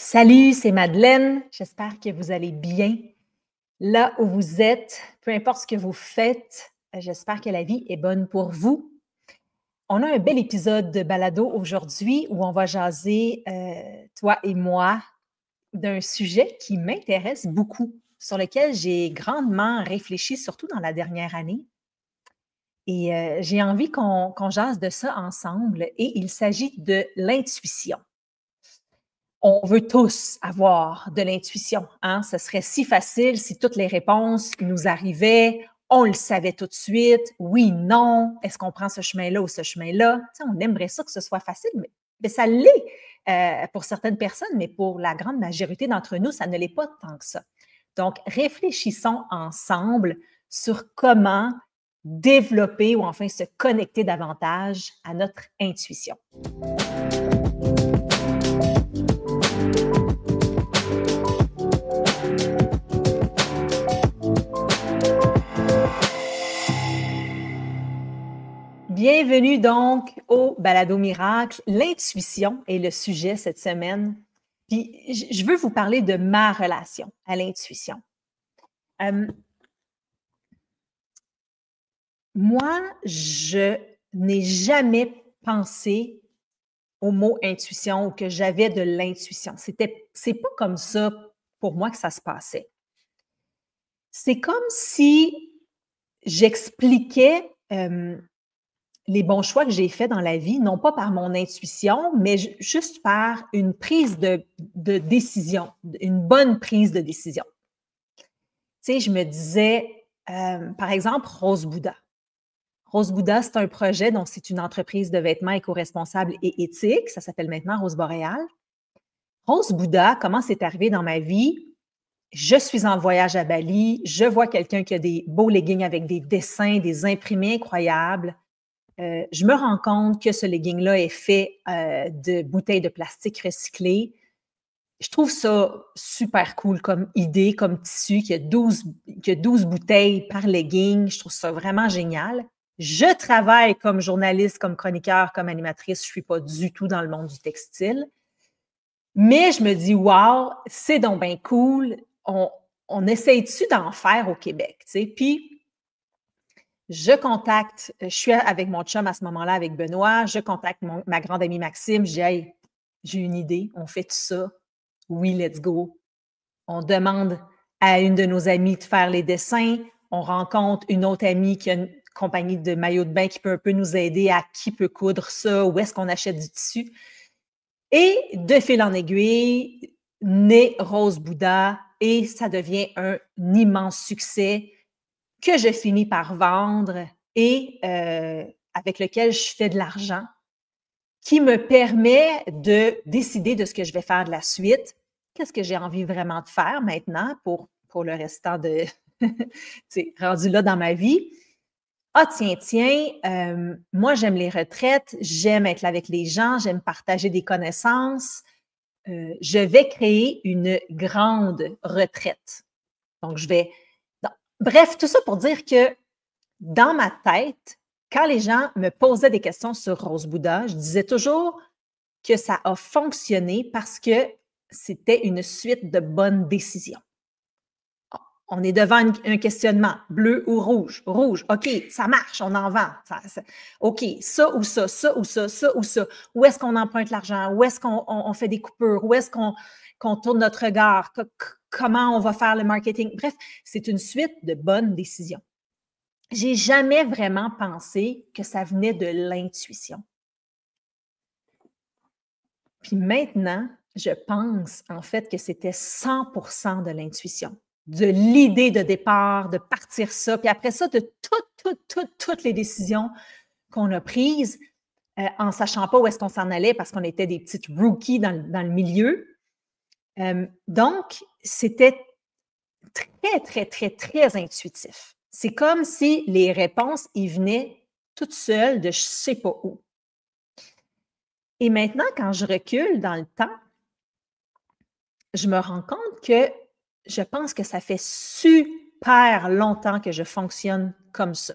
Salut, c'est Madeleine. J'espère que vous allez bien là où vous êtes, peu importe ce que vous faites. J'espère que la vie est bonne pour vous. On a un bel épisode de balado aujourd'hui où on va jaser, toi et moi, d'un sujet qui m'intéresse beaucoup, sur lequel j'ai grandement réfléchi, surtout dans la dernière année. Et j'ai envie qu'on jase de ça ensemble. Et il s'agit de l'intuition. On veut tous avoir de l'intuition, hein? Ce serait si facile si toutes les réponses nous arrivaient, on le savait tout de suite, oui, non, est-ce qu'on prend ce chemin-là ou ce chemin-là? Tu sais, on aimerait ça que ce soit facile, mais ça l'est pour certaines personnes, mais pour la grande majorité d'entre nous, ça ne l'est pas tant que ça. Donc, réfléchissons ensemble sur comment développer ou enfin se connecter davantage à notre intuition. Bienvenue donc au Balado Miracle. L'intuition est le sujet cette semaine. Puis je veux vous parler de ma relation à l'intuition. Moi, je n'ai jamais pensé au mot intuition ou que j'avais de l'intuition. C'est pas comme ça pour moi que ça se passait. C'est comme si j'expliquais les bons choix que j'ai faits dans la vie, non pas par mon intuition, mais juste par une prise de décision, une bonne prise de décision. Tu sais, je me disais, par exemple, Rose Bouddha. Rose Bouddha, c'est un projet, donc c'est une entreprise de vêtements éco-responsables et éthiques. Ça s'appelle maintenant Rose Boréal. Rose Bouddha, comment c'est arrivé dans ma vie? Je suis en voyage à Bali, je vois quelqu'un qui a des beaux leggings avec des dessins, des imprimés incroyables. Je me rends compte que ce legging-là est fait de bouteilles de plastique recyclées. Je trouve ça super cool comme idée, comme tissu, qu'il y a 12 bouteilles par legging. Je trouve ça vraiment génial. Je travaille comme journaliste, comme chroniqueur, comme animatrice. Je ne suis pas du tout dans le monde du textile. Mais je me dis, wow, c'est donc bien cool. On essaye-tu d'en faire au Québec? Tu sais? Puis, je suis avec mon chum à ce moment-là, avec Benoît, je contacte ma grande amie Maxime, je dis, hey, j'ai une idée, on fait tout ça. Oui, let's go. On demande à une de nos amies de faire les dessins. On rencontre une autre amie qui a une compagnie de maillots de bain qui peut un peu nous aider à qui peut coudre ça, où est-ce qu'on achète du tissu. Et de fil en aiguille, naît Rose Bouddha et ça devient un immense succès que je finis par vendre et avec lequel je fais de l'argent, qui me permet de décider de ce que je vais faire de la suite. Qu'est-ce que j'ai envie vraiment de faire maintenant pour le restant de, rendu là dans ma vie? Ah, tiens, moi, j'aime les retraites, j'aime être là avec les gens, j'aime partager des connaissances. Je vais créer une grande retraite. Donc, bref, tout ça pour dire que dans ma tête, quand les gens me posaient des questions sur Rose Bouddha, je disais toujours que ça a fonctionné parce que c'était une suite de bonnes décisions. On est devant un questionnement, bleu ou rouge? Rouge, OK, ça marche, on en vend. OK, ça ou ça, ça ou ça, ça ou ça. Où est-ce qu'on emprunte l'argent? Où est-ce qu'on fait des coupures? Où est-ce qu'on tourne notre regard? Comment on va faire le marketing? Bref, c'est une suite de bonnes décisions. J'ai jamais vraiment pensé que ça venait de l'intuition. Puis maintenant, je pense en fait que c'était 100% de l'intuition, de l'idée de départ, de partir ça, puis après ça, de toutes les décisions qu'on a prises en sachant pas où est-ce qu'on s'en allait parce qu'on était des petites rookies dans le milieu. Donc, c'était très intuitif. C'est comme si les réponses, y venaient toutes seules de je sais pas où. Et maintenant, quand je recule dans le temps, je me rends compte que je pense que ça fait super longtemps que je fonctionne comme ça,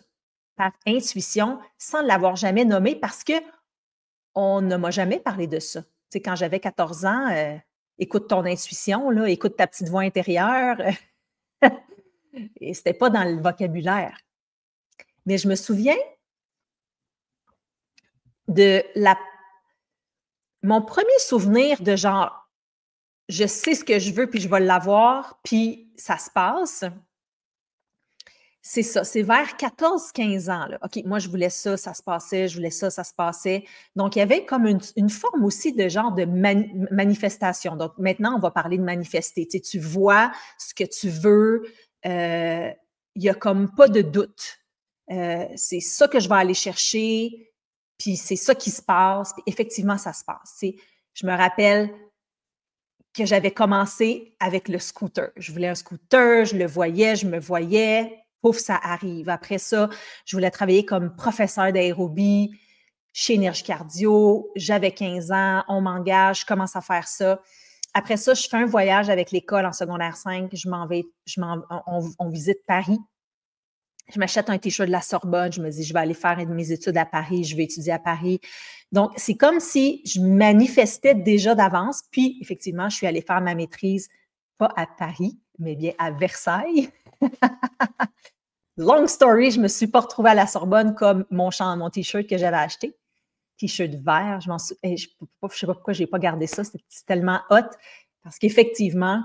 par intuition, sans l'avoir jamais nommé parce qu'on ne m'a jamais parlé de ça. Tu sais, quand j'avais 14 ans, écoute ton intuition, là, écoute ta petite voix intérieure. Et c'était pas dans le vocabulaire. Mais je me souviens de mon premier souvenir de genre, je sais ce que je veux, puis je vais l'avoir, puis ça se passe. C'est ça, c'est vers 14-15 ans. Là. OK, moi, je voulais ça, ça se passait, je voulais ça, ça se passait. Donc, il y avait comme une forme aussi de genre de manifestation. Donc, maintenant, on va parler de manifester. Tu sais, tu vois ce que tu veux, il n'y a comme pas de doute. C'est ça que je vais aller chercher, puis c'est ça qui se passe, puis effectivement, ça se passe. Tu sais, je me rappelle que j'avais commencé avec le scooter. Je voulais un scooter, je le voyais, je me voyais, pouf, ça arrive. Après ça, je voulais travailler comme professeur d'aérobie chez Énergie Cardio. J'avais 15 ans, on m'engage, je commence à faire ça. Après ça, je fais un voyage avec l'école en secondaire 5. On visite Paris. Je m'achète un T-shirt de la Sorbonne. Je me dis, je vais aller faire mes études à Paris. Je vais étudier à Paris. Donc, c'est comme si je manifestais déjà d'avance. Puis, effectivement, je suis allée faire ma maîtrise, pas à Paris, mais bien à Versailles. Long story, je ne me suis pas retrouvée à la Sorbonne comme mon T-shirt que j'avais acheté. T-shirt vert. Je ne sais pas pourquoi je n'ai pas gardé ça. C'est tellement hot. Parce qu'effectivement,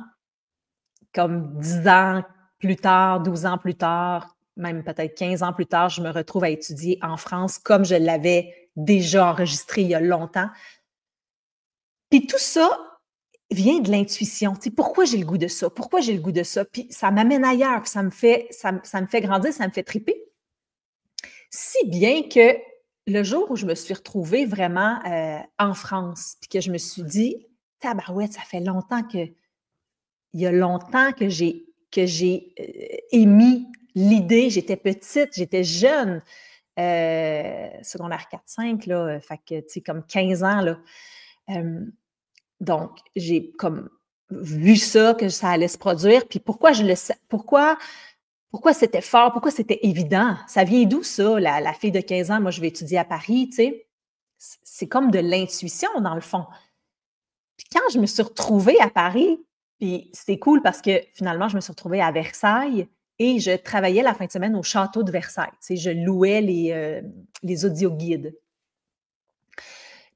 comme 10 ans plus tard, 12 ans plus tard, même peut-être 15 ans plus tard, je me retrouve à étudier en France comme je l'avais déjà enregistré il y a longtemps. Puis tout ça vient de l'intuition. Tu sais, pourquoi j'ai le goût de ça? Pourquoi j'ai le goût de ça? Puis ça m'amène ailleurs, puis ça me fait grandir, ça me fait triper. Si bien que le jour où je me suis retrouvée vraiment en France, puis que je me suis dit, tabarouette, ça fait longtemps que il y a longtemps que j'ai émis l'idée, j'étais petite, j'étais jeune, secondaire 4-5, là, fait que, tu sais, comme 15 ans, là. Donc, j'ai comme vu ça, que ça allait se produire, puis pourquoi c'était fort, pourquoi c'était évident? Ça vient d'où ça, la fille de 15 ans, moi, je vais étudier à Paris, tu sais? C'est comme de l'intuition, dans le fond. Puis quand je me suis retrouvée à Paris, puis c'était cool parce que finalement, je me suis retrouvée à Versailles et je travaillais la fin de semaine au château de Versailles. Tu sais, je louais les audioguides.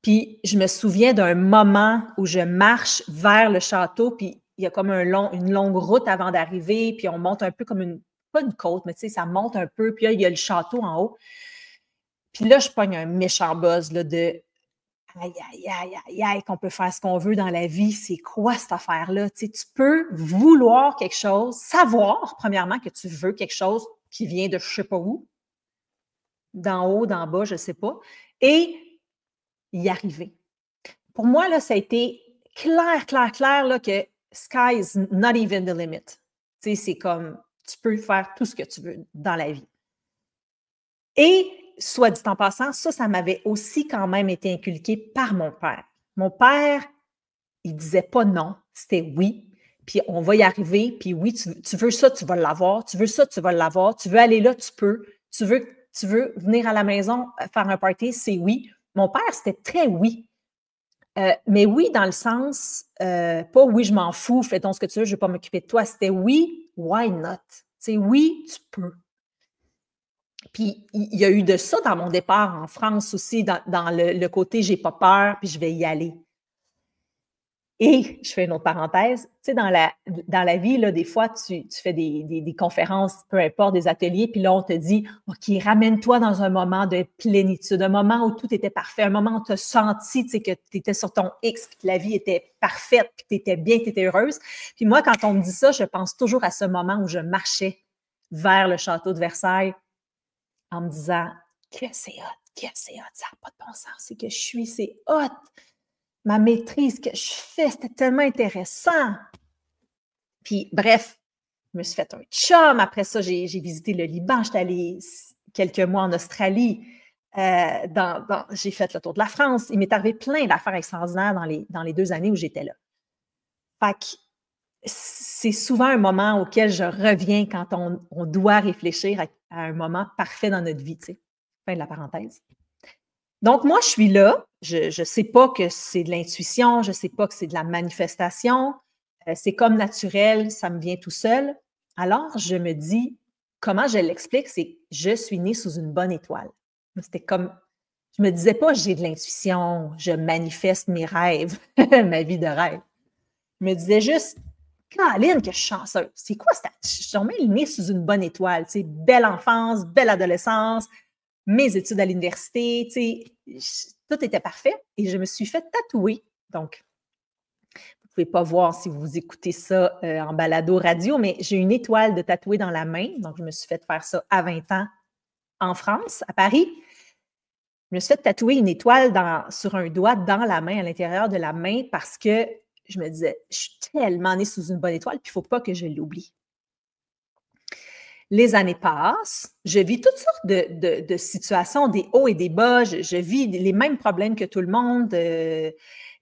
Puis je me souviens d'un moment où je marche vers le château, puis il y a comme une longue route avant d'arriver, puis on monte un peu comme pas une côte, mais tu sais, ça monte un peu, puis là, il y a le château en haut. Puis là, je pogne un méchant buzz là, de aïe, aïe, aïe, aïe, aïe, qu'on peut faire ce qu'on veut dans la vie. C'est quoi cette affaire-là? Tu sais, tu peux vouloir quelque chose, savoir, premièrement, que tu veux quelque chose qui vient de je ne sais pas où, d'en haut, d'en bas, je ne sais pas, et y arriver. Pour moi, là, ça a été clair, là, que sky is not even the limit. Tu sais, c'est comme, tu peux faire tout ce que tu veux dans la vie. Et soit dit en passant, ça m'avait aussi quand même été inculqué par mon père. Mon père, il disait pas non, c'était oui, puis on va y arriver, puis oui, tu veux ça, tu vas l'avoir, tu veux ça, tu vas l'avoir, tu veux aller là, tu peux, tu veux venir à la maison faire un party, c'est oui. Mon père, c'était très oui. Mais oui, dans le sens, pas oui, je m'en fous, fais donc ce que tu veux, je ne vais pas m'occuper de toi. C'était oui, why not? Tu sais, oui, tu peux. Puis, il y a eu de ça dans mon départ en France aussi, dans le côté j'ai pas peur, puis je vais y aller. Et je fais une autre parenthèse, tu sais, dans la vie, là, des fois, tu fais des conférences, peu importe, des ateliers, puis là, on te dit, OK, ramène-toi dans un moment de plénitude, un moment où tout était parfait, un moment où tu as senti, tu sais, que tu étais sur ton X, puis que la vie était parfaite, puis que tu étais bien, que tu étais heureuse. Puis moi, quand on me dit ça, je pense toujours à ce moment où je marchais vers le château de Versailles en me disant que c'est hot, ça n'a pas de bon sens, c'est que je suis, c'est hot. Ma maîtrise que je fais, c'était tellement intéressant. Puis bref, je me suis fait un chum. Après ça, j'ai visité le Liban. J'étais allée quelques mois en Australie. J'ai fait le tour de la France. Il m'est arrivé plein d'affaires extraordinaires dans les 2 années où j'étais là. Fait que c'est souvent un moment auquel je reviens quand on doit réfléchir à un moment parfait dans notre vie, tu sais. Fin de la parenthèse. Donc, moi, je suis là, Je sais pas que c'est de l'intuition, je sais pas que c'est de la manifestation. C'est comme naturel, ça me vient tout seul. Alors, je me dis, comment je l'explique? C'est je suis née sous une bonne étoile. C'était comme, je me disais pas, j'ai de l'intuition, je manifeste mes rêves, ma vie de rêve. Je me disais juste, Caroline, que je suis chanceuse. C'est quoi ça? Je suis née sous une bonne étoile. Tu sais, belle enfance, belle adolescence, mes études à l'université, tu sais, tout était parfait. Et je me suis fait tatouer. Donc, vous ne pouvez pas voir si vous écoutez ça en balado radio, mais j'ai une étoile de tatouée dans la main. Donc, je me suis fait faire ça à 20 ans en France, à Paris. Je me suis fait tatouer une étoile sur un doigt dans la main, à l'intérieur de la main, parce que je me disais, je suis tellement née sous une bonne étoile, puis il ne faut pas que je l'oublie. Les années passent, je vis toutes sortes de situations, des hauts et des bas, je vis les mêmes problèmes que tout le monde,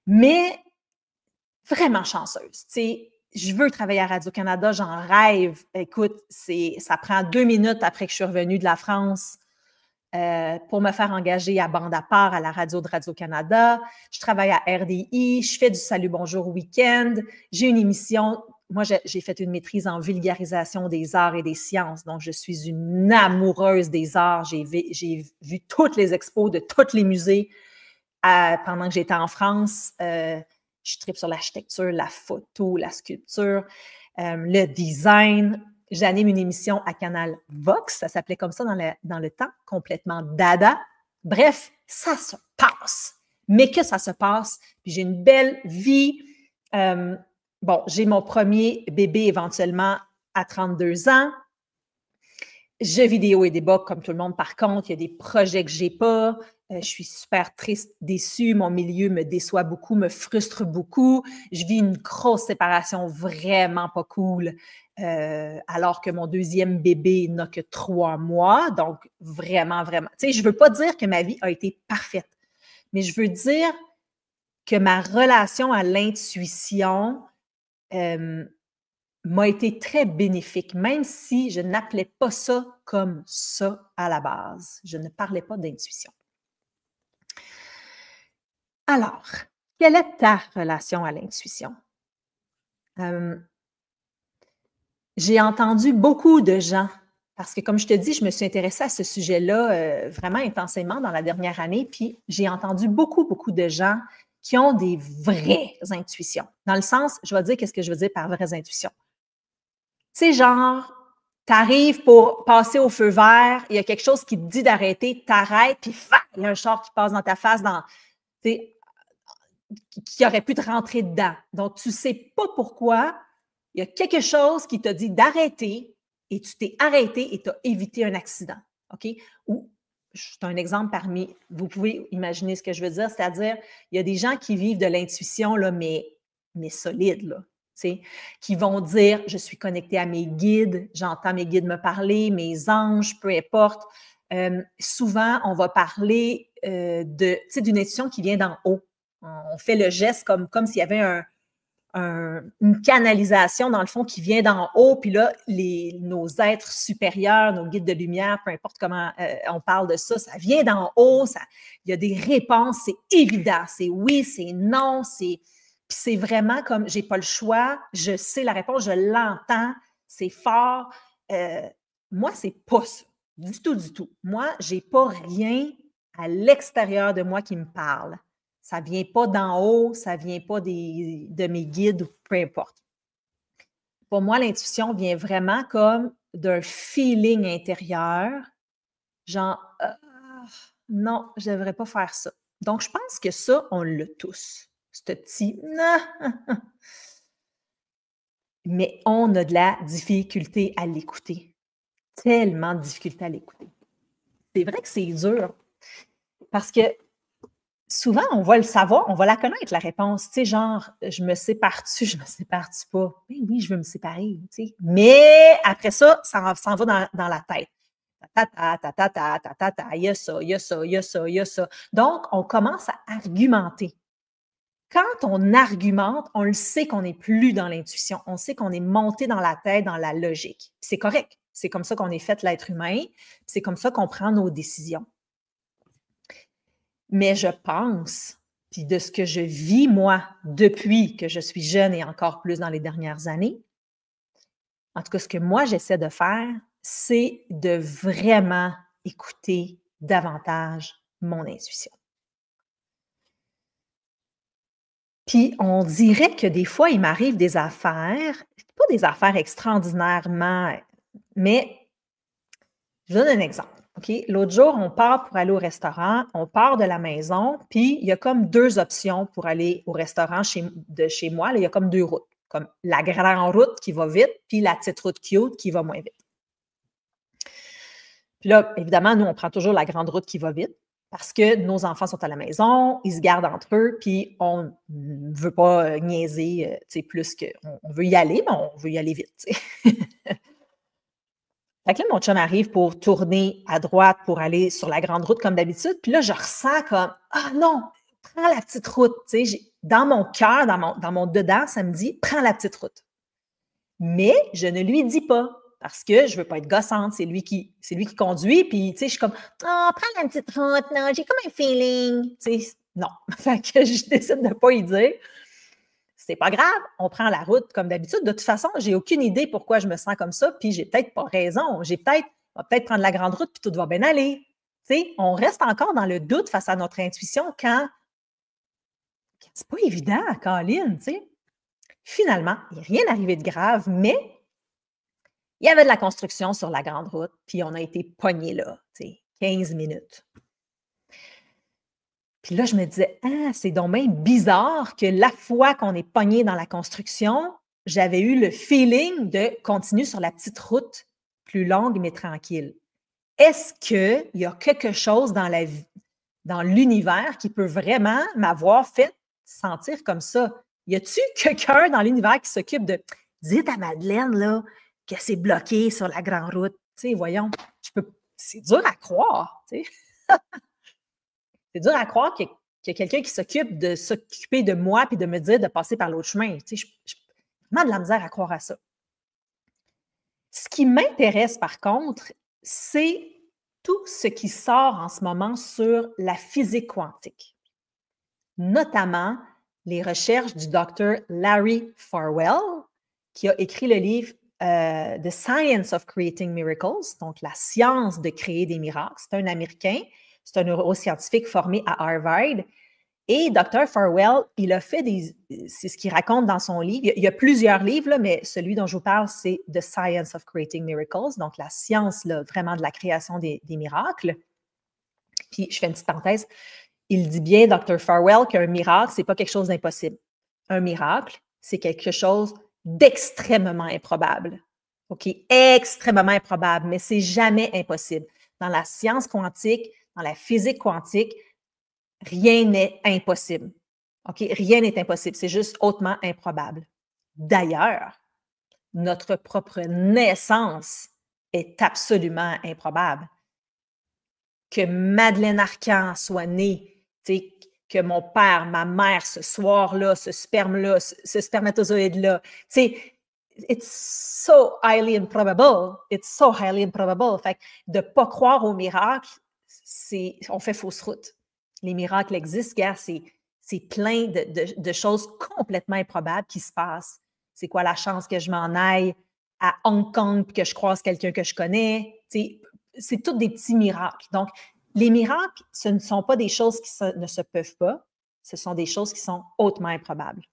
mais vraiment chanceuse. Tu sais, je veux travailler à Radio-Canada, j'en rêve. Écoute, ça prend 2 minutes après que je suis revenue de la France pour me faire engager à bande à part à la radio de Radio-Canada. Je travaille à RDI, je fais du Salut Bonjour week-end. J'ai une émission. Moi, j'ai fait une maîtrise en vulgarisation des arts et des sciences. Donc, je suis une amoureuse des arts. J'ai vu toutes les expos de tous les musées pendant que j'étais en France. Je tripe sur l'architecture, la photo, la sculpture, le design. J'anime une émission à Canal Vox, ça s'appelait comme ça dans le temps, complètement dada. Bref, ça se passe. Mais que ça se passe, puis j'ai une belle vie. Bon, j'ai mon premier bébé éventuellement à 32 ans. Je vis des hauts et des bas comme tout le monde. Par contre, il y a des projets que j'ai pas. Je suis super triste, déçue. Mon milieu me déçoit beaucoup, me frustre beaucoup. Je vis une grosse séparation vraiment pas cool, alors que mon deuxième bébé n'a que 3 mois. Donc, vraiment, vraiment. Tu sais, je veux pas dire que ma vie a été parfaite, mais je veux dire que ma relation à l'intuition m'a été très bénéfique, même si je n'appelais pas ça comme ça à la base. Je ne parlais pas d'intuition. Alors, quelle est ta relation à l'intuition? J'ai entendu beaucoup de gens, parce que comme je te dis, je me suis intéressée à ce sujet-là vraiment intensément dans la dernière année, puis j'ai entendu beaucoup, beaucoup de gens qui ont des vraies intuitions. Dans le sens, je vais dire qu'est-ce que je veux dire par vraies intuitions. Tu sais, genre, t'arrives pour passer au feu vert, il y a quelque chose qui te dit d'arrêter, t'arrêtes, puis il y a un char qui passe dans ta face, qui aurait pu te rentrer dedans. Donc, tu ne sais pas pourquoi, il y a quelque chose qui t'a dit d'arrêter et tu t'es arrêté et tu as évité un accident. OK? Ou, c'est un exemple parmi, vous pouvez imaginer ce que je veux dire, c'est-à-dire, il y a des gens qui vivent de l'intuition, là, mais solide, là. Qui vont dire, je suis connecté à mes guides, j'entends mes guides me parler, mes anges, peu importe. Souvent, on va parler d'une intuition qui vient d'en haut. On fait le geste comme s'il y avait une canalisation, dans le fond, qui vient d'en haut, puis là, nos êtres supérieurs, nos guides de lumière, peu importe comment on parle de ça, ça vient d'en haut, il y a des réponses, c'est évident, c'est oui, c'est non, puis c'est vraiment comme, j'ai pas le choix, je sais la réponse, je l'entends, c'est fort. Moi, c'est pas ça, du tout, du tout. Moi, j'ai pas rien à l'extérieur de moi qui me parle. Ça ne vient pas d'en haut, ça ne vient pas de mes guides ou peu importe. Pour moi, l'intuition vient vraiment comme d'un feeling intérieur, genre non, je ne devrais pas faire ça. Donc, je pense que ça, on l'a tous. Ce petit mais on a de la difficulté à l'écouter. Tellement de difficulté à l'écouter. C'est vrai que c'est dur parce que souvent, on va le savoir, on va la connaître, la réponse. Tu sais, genre, je me sépare-tu, je me sépare-tu pas? Oui, oui, je veux me séparer, tu sais. Mais après ça, ça s'en va dans la tête. Il y a ça, il y a ça, il y a ça, il y a ça. Donc, on commence à argumenter. Quand on argumente, on le sait qu'on n'est plus dans l'intuition. On sait qu'on est monté dans la tête, dans la logique. C'est correct. C'est comme ça qu'on est fait l'être humain. C'est comme ça qu'on prend nos décisions. Mais je pense, puis de ce que je vis, moi, depuis que je suis jeune et encore plus dans les dernières années, en tout cas, ce que moi, j'essaie de faire, c'est de vraiment écouter davantage mon intuition. Puis, on dirait que des fois, il m'arrive des affaires, pas des affaires extraordinairement, mais je donne un exemple. OK? L'autre jour, on part pour aller au restaurant, on part de la maison, puis il y a comme 2 options pour aller au restaurant de chez moi. Là, il y a comme 2 routes, comme la grande route qui va vite, puis la petite route cute qui va moins vite. Puis là, évidemment, nous, on prend toujours la grande route qui va vite parce que nos enfants sont à la maison, ils se gardent entre eux, puis on ne veut pas niaiser, tu sais, plus qu'on veut y aller, mais on veut y aller vite, tu sais. Fait que là, mon chum arrive pour tourner à droite pour aller sur la grande route comme d'habitude. Puis là, je ressens comme ah non, prends la petite route. Tu sais, dans mon cœur, dans mon dedans, ça me dit prends la petite route. Mais je ne lui dis pas parce que je ne veux pas être gossante. C'est lui qui conduit. Puis, tu sais, je suis comme oh, prends la petite route. Non, j'ai comme un feeling. Tu sais, non. Fait que je décide de ne pas y dire. C'est pas grave, on prend la route comme d'habitude. De toute façon, j'ai aucune idée pourquoi je me sens comme ça, puis j'ai peut-être pas raison. On va peut-être prendre la grande route, puis tout va bien aller. Tu sais, on reste encore dans le doute face à notre intuition quand c'est pas évident, Colin, tu sais. Finalement, il n'y a rien arrivé de grave, mais il y avait de la construction sur la grande route, puis on a été pognés là, tu sais, 15 minutes. Puis là, je me disais, ah, c'est donc bien bizarre que la fois qu'on est pogné dans la construction, j'avais eu le feeling de continuer sur la petite route plus longue mais tranquille. Est-ce qu'il y a quelque chose dans la vie, dans l'univers qui peut vraiment m'avoir fait sentir comme ça? Y a-t-il quelqu'un dans l'univers qui s'occupe de dites à Madeleine là, que c'est bloqué sur la grande route? Tu sais, voyons, c'est dur à croire, tu sais. C'est dur à croire qu'il y a quelqu'un qui s'occupe de s'occuper de moi puis de me dire de passer par l'autre chemin. Tu sais, j'ai vraiment de la misère à croire à ça. Ce qui m'intéresse, par contre, c'est tout ce qui sort en ce moment sur la physique quantique, notamment les recherches du docteur Larry Farwell, qui a écrit le livre The Science of Creating Miracles, donc la science de créer des miracles. C'est un Américain. C'est un neuroscientifique formé à Harvard. Et Dr. Farwell, il a fait c'est ce qu'il raconte dans son livre. Il y a plusieurs livres, là, mais celui dont je vous parle, c'est The Science of Creating Miracles, donc la science là, vraiment de la création des miracles. Puis, je fais une petite parenthèse. Il dit bien, Dr. Farwell, qu'un miracle, ce n'est pas quelque chose d'impossible. Un miracle, c'est quelque chose d'extrêmement improbable. OK? Extrêmement improbable, mais c'est jamais impossible. Dans la science quantique, dans la physique quantique, rien n'est impossible. OK? Rien n'est impossible. C'est juste hautement improbable. D'ailleurs, notre propre naissance est absolument improbable. Que Madeleine Arcan soit née, que mon père, ma mère, ce soir-là, ce sperme-là, ce spermatozoïde-là, it's so highly improbable. It's so highly improbable. Fait que de ne pas croire aux miracles, on fait fausse route. Les miracles existent, gars, c'est plein de choses complètement improbables qui se passent. C'est quoi la chance que je m'en aille à Hong Kong et que je croise quelqu'un que je connais? C'est tous des petits miracles. Donc, les miracles, ce ne sont pas des choses qui ne se peuvent pas, ce sont des choses qui sont hautement improbables.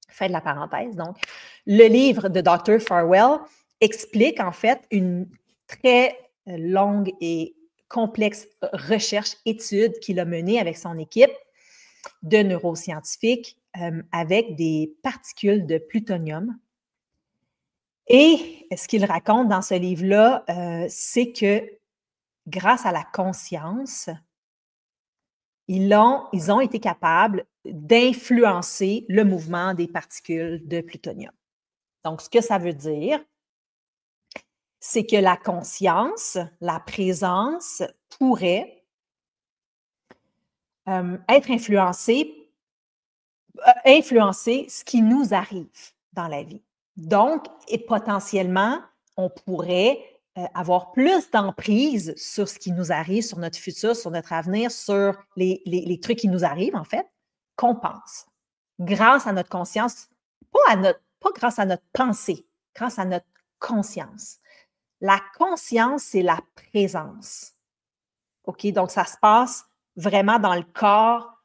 Fin de la parenthèse. Donc, le livre de Dr. Farwell explique en fait une très longue et complexe recherche, étude qu'il a menée avec son équipe de neuroscientifiques avec des particules de plutonium. Et ce qu'il raconte dans ce livre-là, c'est que grâce à la conscience, ils ont été capables d'influencer le mouvement des particules de plutonium. Donc, ce que ça veut dire, c'est que la conscience, la présence pourrait être influencer ce qui nous arrive dans la vie. Donc, et potentiellement, on pourrait avoir plus d'emprise sur ce qui nous arrive, sur notre futur, sur notre avenir, sur les trucs qui nous arrivent, en fait, qu'on pense. Grâce à notre conscience, pas grâce à notre pensée, grâce à notre conscience. La conscience, c'est la présence. OK? Donc, ça se passe vraiment dans le corps,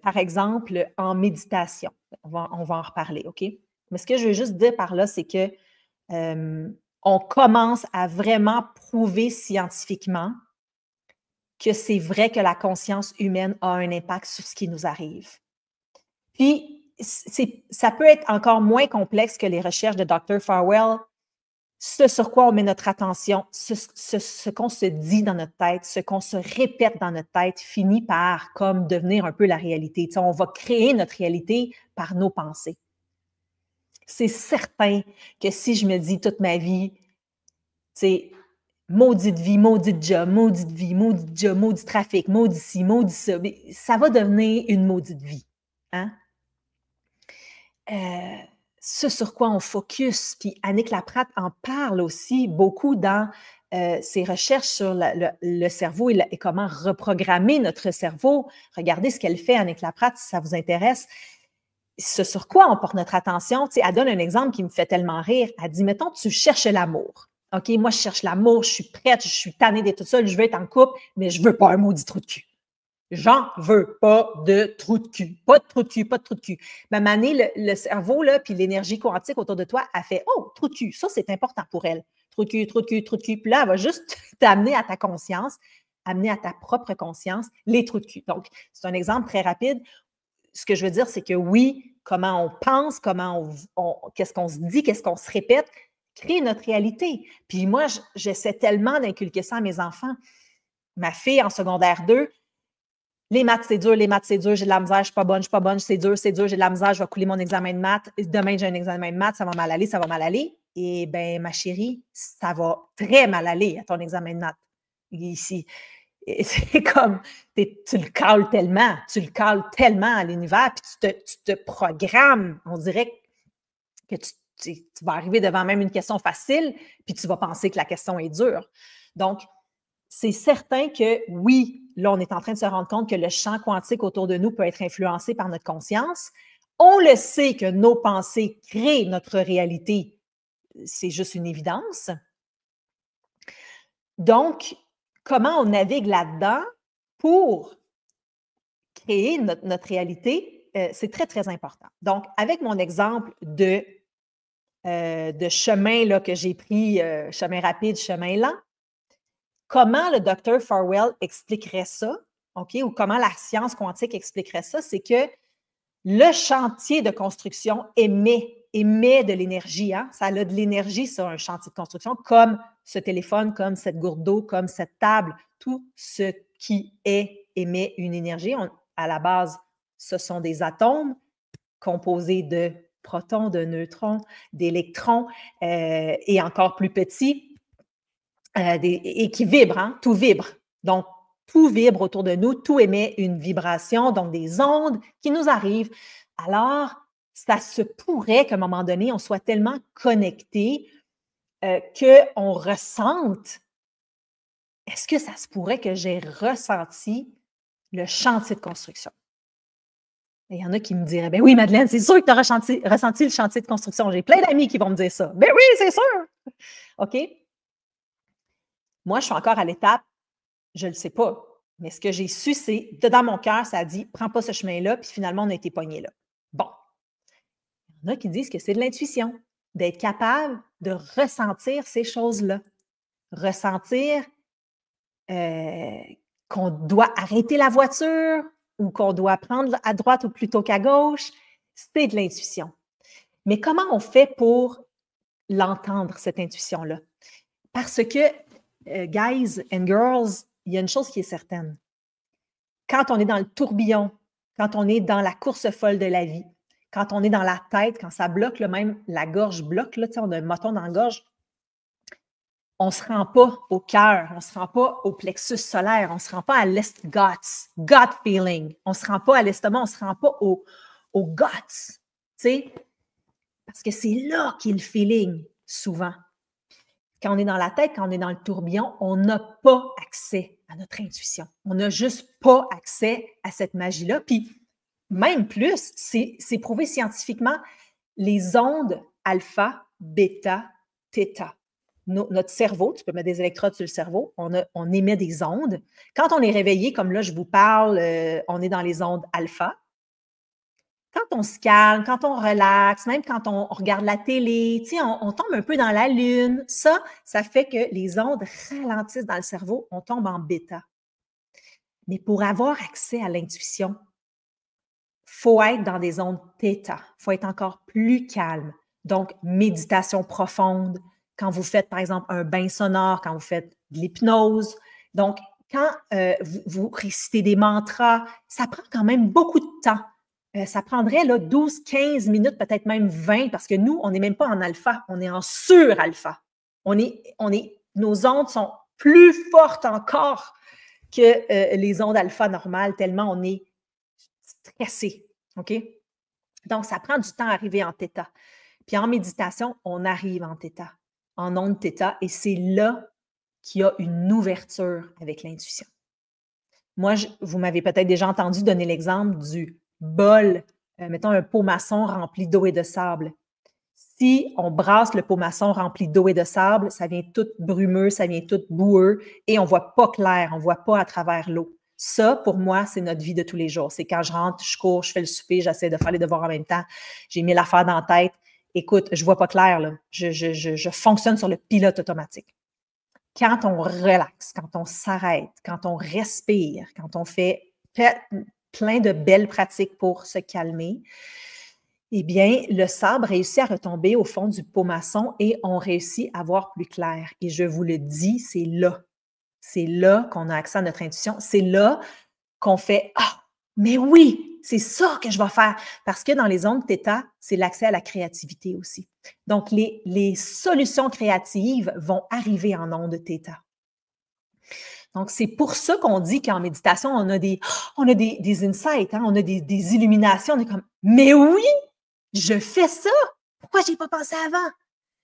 par exemple, en méditation. On va en reparler, OK? Mais ce que je veux juste dire par là, c'est que on commence à vraiment prouver scientifiquement que c'est vrai que la conscience humaine a un impact sur ce qui nous arrive. Puis, ça peut être encore moins complexe que les recherches de Dr. Farwell. Ce sur quoi on met notre attention, ce qu'on se dit dans notre tête, ce qu'on se répète dans notre tête, finit par comme devenir un peu la réalité. Tu sais, on va créer notre réalité par nos pensées. C'est certain que si je me dis toute ma vie, tu sais, maudite vie, maudite job, maudite vie, maudite job, maudit trafic, maudit ci, maudit ça, ça va devenir une maudite vie. Hein? Ce sur quoi on focus, puis Annick Laprade en parle aussi beaucoup dans ses recherches sur le cerveau et comment reprogrammer notre cerveau. Regardez ce qu'elle fait, Annick Laprade, si ça vous intéresse. Ce sur quoi on porte notre attention, tu sais, elle donne un exemple qui me fait tellement rire. Elle dit, mettons, tu cherches l'amour. OK, moi, je cherche l'amour, je suis prête, je suis tannée d'être toute seule, je veux être en couple, mais je veux pas un maudit trou de cul. J'en veux pas de trou de cul. Pas de trou de cul, pas de trou de cul. Mais à un moment donné, le cerveau, là, puis l'énergie quantique autour de toi, a fait « Oh, trou de cul! » Ça, c'est important pour elle. Trou de cul, trou de cul, trou de cul. Puis là, elle va juste t'amener à ta conscience, amener à ta propre conscience les trous de cul. Donc, c'est un exemple très rapide. Ce que je veux dire, c'est que oui, comment on pense, qu'est-ce qu'on se dit, qu'est-ce qu'on se répète, crée notre réalité. Puis moi, j'essaie tellement d'inculquer ça à mes enfants. Ma fille, en secondaire 2, les maths, c'est dur, j'ai de la misère, je suis pas bonne, c'est dur, j'ai de la misère, je vais couler mon examen de maths. Demain, j'ai un examen de maths, ça va mal aller, ça va mal aller. Eh bien, ma chérie, ça va très mal aller à ton examen de maths. Ici, c'est comme, tu le cales tellement à l'univers, puis tu te programmes. On dirait que tu vas arriver devant même une question facile, puis tu vas penser que la question est dure. Donc, c'est certain que oui, là, on est en train de se rendre compte que le champ quantique autour de nous peut être influencé par notre conscience. On le sait que nos pensées créent notre réalité. C'est juste une évidence. Donc, comment on navigue là-dedans pour créer notre réalité, c'est très, très important. Donc, avec mon exemple de chemin là, que j'ai pris, chemin rapide, chemin lent, comment le Dr. Farwell expliquerait ça, OK, ou comment la science quantique expliquerait ça, c'est que le chantier de construction émet de l'énergie. Hein? Ça a de l'énergie, ça, un chantier de construction, comme ce téléphone, comme cette gourde d'eau, comme cette table. Tout ce qui émet une énergie. À la base, ce sont des atomes composés de protons, de neutrons, d'électrons et encore plus petits, et qui vibrent. Hein? Tout vibre. Donc, tout vibre autour de nous, tout émet une vibration, donc des ondes qui nous arrivent. Alors, ça se pourrait qu'à un moment donné, on soit tellement connecté qu'on ressente. Est-ce que ça se pourrait que j'ai ressenti le chantier de construction? Il y en a qui me diraient, ben oui, Madeleine, c'est sûr que tu as ressenti le chantier de construction. J'ai plein d'amis qui vont me dire ça. Ben oui, c'est sûr! OK? Moi, je suis encore à l'étape, je ne le sais pas. Mais ce que j'ai su, c'est, dans mon cœur, ça a dit, prends pas ce chemin-là, puis finalement, on a été pognés là. Bon. Il y en a qui disent que c'est de l'intuition, d'être capable de ressentir ces choses-là. Ressentir qu'on doit arrêter la voiture ou qu'on doit prendre à droite ou plutôt qu'à gauche, c'est de l'intuition. Mais comment on fait pour l'entendre, cette intuition-là? Parce que, guys and girls, il y a une chose qui est certaine. Quand on est dans le tourbillon, quand on est dans la course folle de la vie, quand on est dans la tête, quand ça bloque, là, même la gorge bloque, là, on a un moton dans la gorge, on ne se rend pas au cœur, on ne se rend pas au plexus solaire, on ne se rend pas à gut feeling, on ne se rend pas à l'estomac, on ne se rend pas au guts, parce que c'est là qu'il y a le feeling, souvent. Quand on est dans la tête, quand on est dans le tourbillon, on n'a pas accès à notre intuition. On n'a juste pas accès à cette magie-là. Puis, même plus, c'est prouvé scientifiquement, les ondes alpha, bêta, θ. Notre cerveau, tu peux mettre des électrodes sur le cerveau, on émet des ondes. Quand on est réveillé, comme là, je vous parle, on est dans les ondes alpha. Quand on se calme, quand on relaxe, même quand on regarde la télé, on tombe un peu dans la lune. Ça fait que les ondes ralentissent dans le cerveau, on tombe en bêta. Mais pour avoir accès à l'intuition, faut être dans des ondes θ. Faut être encore plus calme. Donc, méditation profonde, quand vous faites, par exemple, un bain sonore, quand vous faites de l'hypnose. Donc, quand vous récitez des mantras, ça prend quand même beaucoup de temps. Ça prendrait là, 12, 15 minutes, peut-être même 20, parce que nous, on n'est même pas en alpha, on est en sur-alpha. Nos ondes sont plus fortes encore que les ondes alpha normales, tellement on est stressé. OK? Donc, ça prend du temps à arriver en θ. Puis en méditation, on arrive en θ, en onde θ, et c'est là qu'il y a une ouverture avec l'intuition. Moi, vous m'avez peut-être déjà entendu donner l'exemple du bol, mettons un pot maçon rempli d'eau et de sable. Si on brasse le pot maçon rempli d'eau et de sable, ça vient tout brumeux, ça vient tout boueux et on ne voit pas clair, on ne voit pas à travers l'eau. Ça, pour moi, c'est notre vie de tous les jours. C'est quand je rentre, je cours, je fais le souper, j'essaie de faire les devoirs en même temps, j'ai mis l'affaire dans la tête. Écoute, je ne vois pas clair, là. Je fonctionne sur le pilote automatique. Quand on relaxe, quand on s'arrête, quand on respire, quand on fait plein de belles pratiques pour se calmer, eh bien, le sable réussit à retomber au fond du pot maçon et on réussit à voir plus clair. Et je vous le dis, c'est là. C'est là qu'on a accès à notre intuition. C'est là qu'on fait « Ah, mais oui, c'est ça que je vais faire! » Parce que dans les ondes θ, c'est l'accès à la créativité aussi. Donc, les solutions créatives vont arriver en ondes θ. Donc, c'est pour ça qu'on dit qu'en méditation, on a des insights, hein, on a des illuminations. On est comme « Mais oui, je fais ça! Pourquoi je n'y ai pas pensé avant? »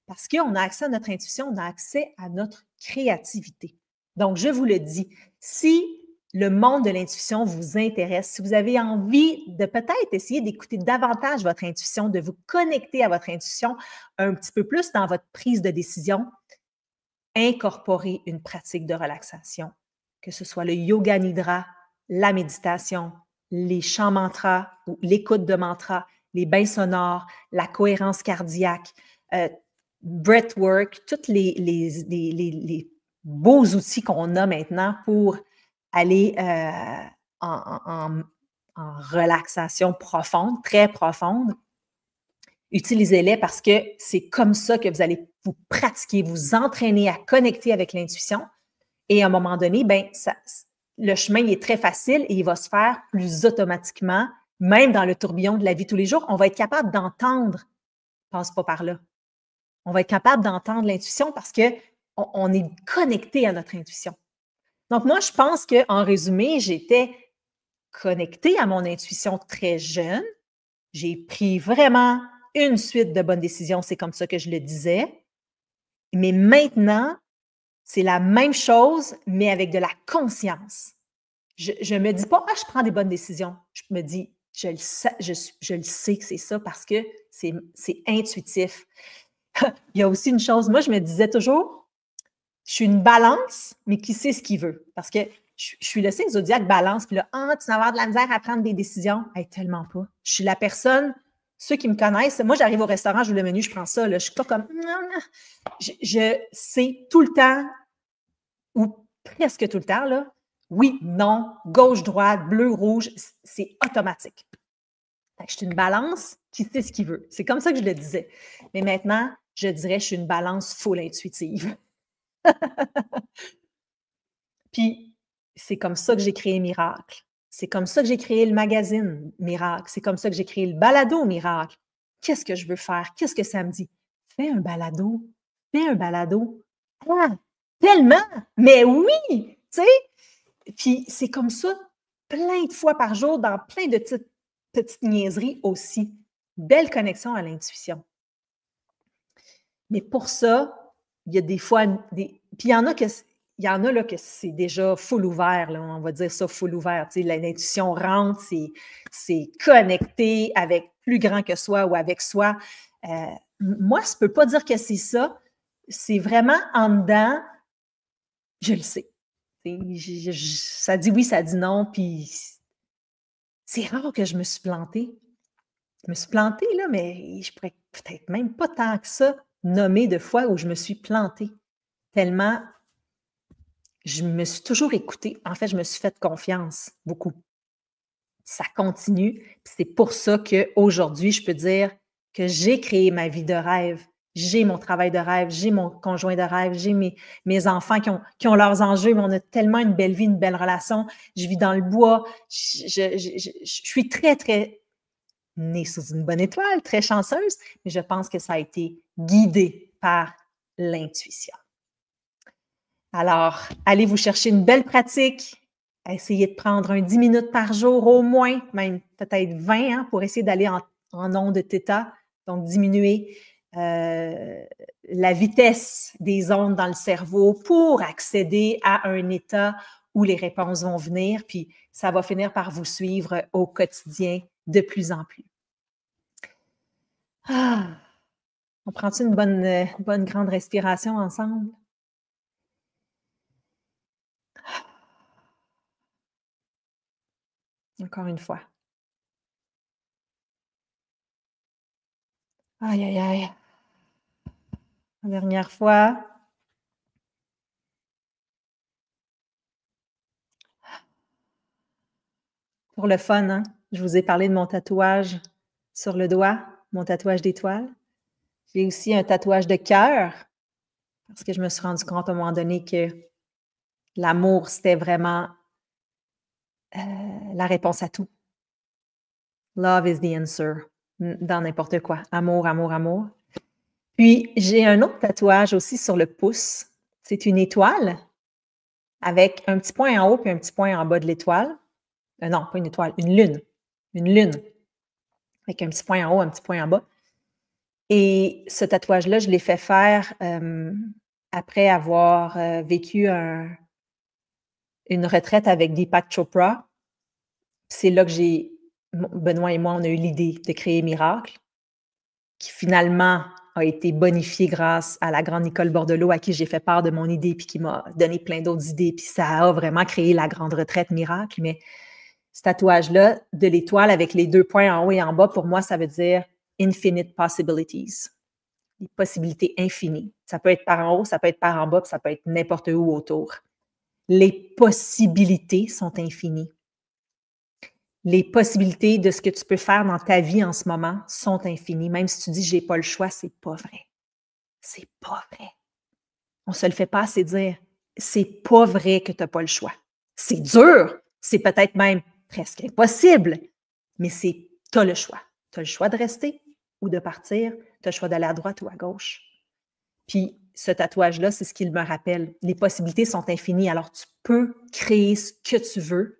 Parce qu'on a accès à notre intuition, on a accès à notre créativité. Donc, je vous le dis, si le monde de l'intuition vous intéresse, si vous avez envie de peut-être essayer d'écouter davantage votre intuition, de vous connecter à votre intuition un petit peu plus dans votre prise de décision, incorporez une pratique de relaxation, que ce soit le yoga nidra, la méditation, les chants mantras ou l'écoute de mantras, les bains sonores, la cohérence cardiaque, breathwork, tous les beaux outils qu'on a maintenant pour aller en relaxation profonde, très profonde. Utilisez-les parce que c'est comme ça que vous allez vous pratiquer, vous entraîner à connecter avec l'intuition. Et à un moment donné, le chemin il est très facile et il va se faire plus automatiquement, même dans le tourbillon de la vie tous les jours. On va être capable d'entendre « passe pas par là ». On va être capable d'entendre l'intuition parce qu'on est connecté à notre intuition. Donc, moi, je pense qu'en résumé, j'étais connectée à mon intuition très jeune. J'ai pris vraiment une suite de bonnes décisions, c'est comme ça que je le disais. Mais maintenant, c'est la même chose, mais avec de la conscience. Je ne me dis pas « Ah, je prends des bonnes décisions ». Je me dis « Je le sais que c'est ça parce que c'est intuitif ». Il y a aussi une chose, moi, je me disais toujours, je suis une balance, mais qui sait ce qu'il veut. Parce que je suis le signe zodiaque balance, puis là, tu vas avoir de la misère à prendre des décisions. Hey, tellement pas. Je suis la personne, ceux qui me connaissent, moi, j'arrive au restaurant, je veux le menu, je prends ça. Là, je suis pas comme. Je sais tout le temps, ou presque tout le temps, là, oui, non, gauche, droite, bleu, rouge, c'est automatique. Je suis une balance qui sait ce qu'il veut. C'est comme ça que je le disais. Mais maintenant, je dirais que je suis une balance full intuitive. Puis, c'est comme ça que j'ai créé Miracle. C'est comme ça que j'ai créé le magazine Miracle. C'est comme ça que j'ai créé le balado Miracle. Qu'est-ce que je veux faire? Qu'est-ce que ça me dit? Fais un balado. Fais un balado. Ah, tellement! Mais oui! Tu sais? Puis, c'est comme ça plein de fois par jour dans plein de petites niaiseries aussi. Belle connexion à l'intuition. Mais pour ça, il y a des fois, puis il y en a là que c'est déjà full ouvert, là, on va dire ça, full ouvert. Tu sais, l'intuition rentre, c'est connecté avec plus grand que soi ou avec soi. Moi, je ne peux pas dire que c'est ça. C'est vraiment en dedans, je le sais. Ça dit oui, ça dit non, puis c'est rare que je me suis plantée. Je me suis plantée, là, mais je pourrais peut-être même pas tant que ça nommer de fois où je me suis plantée. Tellement, je me suis toujours écoutée. En fait, je me suis fait confiance, beaucoup. Ça continue. Puis c'est pour ça qu'aujourd'hui, je peux dire que j'ai créé ma vie de rêve. J'ai mon travail de rêve, j'ai mon conjoint de rêve, j'ai mes enfants qui ont leurs enjeux, mais on a tellement une belle vie, une belle relation. Je vis dans le bois. Je suis très, très née sous une bonne étoile, très chanceuse, mais je pense que ça a été guidé par l'intuition. Alors, allez vous chercher une belle pratique. Essayez de prendre un 10 minutes par jour au moins, même peut-être 20, hein, pour essayer d'aller en onde θ, donc diminuer la vitesse des ondes dans le cerveau pour accéder à un état où les réponses vont venir, puis ça va finir par vous suivre au quotidien de plus en plus. Ah, on prend-tu une bonne grande respiration ensemble? Encore une fois. Aïe, aïe, aïe. La dernière fois. Pour le fun, hein? Je vous ai parlé de mon tatouage sur le doigt, mon tatouage d'étoile. J'ai aussi un tatouage de cœur parce que je me suis rendu compte à un moment donné que l'amour, c'était vraiment la réponse à tout. Love is the answer dans n'importe quoi. Amour, amour, amour. Puis, j'ai un autre tatouage aussi sur le pouce. C'est une étoile avec un petit point en haut et un petit point en bas de l'étoile. Non, pas une étoile, une lune. Une lune avec un petit point en haut, un petit point en bas. Et ce tatouage-là, je l'ai fait faire après avoir vécu une retraite avec Deepak Chopra. C'est là que Benoît et moi, on a eu l'idée de créer Miracle, qui finalement a été bonifié grâce à la grande Nicole Bordelot, à qui j'ai fait part de mon idée, puis qui m'a donné plein d'autres idées, puis ça a vraiment créé la grande retraite Miracle. Mais ce tatouage-là, de l'étoile avec les 2 points en haut et en bas, pour moi, ça veut dire infinite possibilities. Les possibilités infinies. Ça peut être par en haut, ça peut être par en bas, puis ça peut être n'importe où autour. Les possibilités sont infinies. Les possibilités de ce que tu peux faire dans ta vie en ce moment sont infinies. Même si tu dis « j'ai pas le choix », c'est pas vrai. C'est pas vrai. On se le fait pas assez dire. C'est pas vrai que tu n'as pas le choix. C'est dur. C'est peut-être même presque impossible, mais tu as le choix. Tu as le choix de rester ou de partir. Tu as le choix d'aller à droite ou à gauche. Puis ce tatouage-là, c'est ce qu'il me rappelle. Les possibilités sont infinies, alors tu peux créer ce que tu veux.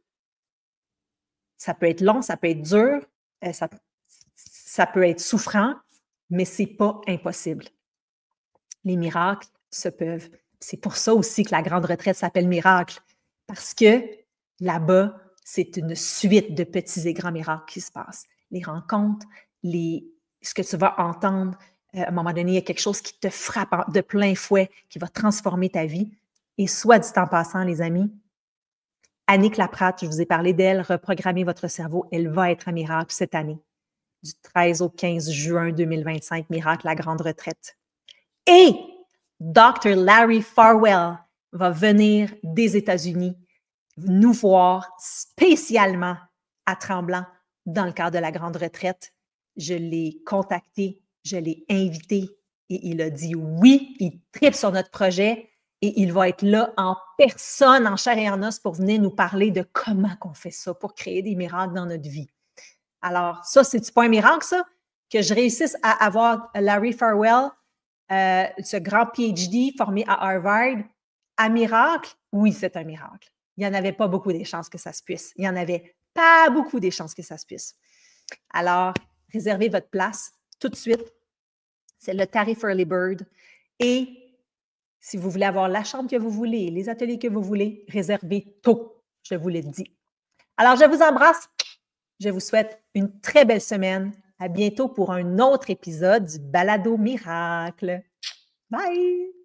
Ça peut être long, ça peut être dur, ça peut être souffrant, mais c'est pas impossible. Les miracles se peuvent. C'est pour ça aussi que la grande retraite s'appelle Miracle, parce que là-bas, c'est une suite de petits et grands miracles qui se passent. Les rencontres, ce que tu vas entendre, à un moment donné, il y a quelque chose qui te frappe de plein fouet, qui va transformer ta vie. Et soit dit en passant, les amis, Annick Laprate, je vous ai parlé d'elle, Reprogrammez votre cerveau, elle va être à Miracle cette année, du 13 au 15 juin 2025, Miracle, la grande retraite. Et Dr. Larry Farwell va venir des États-Unis nous voir spécialement à Tremblant dans le cadre de la grande retraite. Je l'ai contacté, je l'ai invité et il a dit oui, il tripe sur notre projet et il va être là en personne, en chair et en os pour venir nous parler de comment on fait ça pour créer des miracles dans notre vie. Alors, ça, c'est-tu pas un miracle, ça? Que je réussisse à avoir Larry Farwell, ce grand PhD formé à Harvard, à miracle? Oui, c'est un miracle. Il n'y en avait pas beaucoup des chances que ça se puisse. Il n'y en avait pas beaucoup des chances que ça se puisse. Alors, réservez votre place tout de suite. C'est le tarif Early Bird. Et Si vous voulez avoir la chambre que vous voulez, les ateliers que vous voulez, réservez tôt, je vous le dis. Alors, je vous embrasse. Je vous souhaite une très belle semaine. À bientôt pour un autre épisode du Balado Miracle. Bye!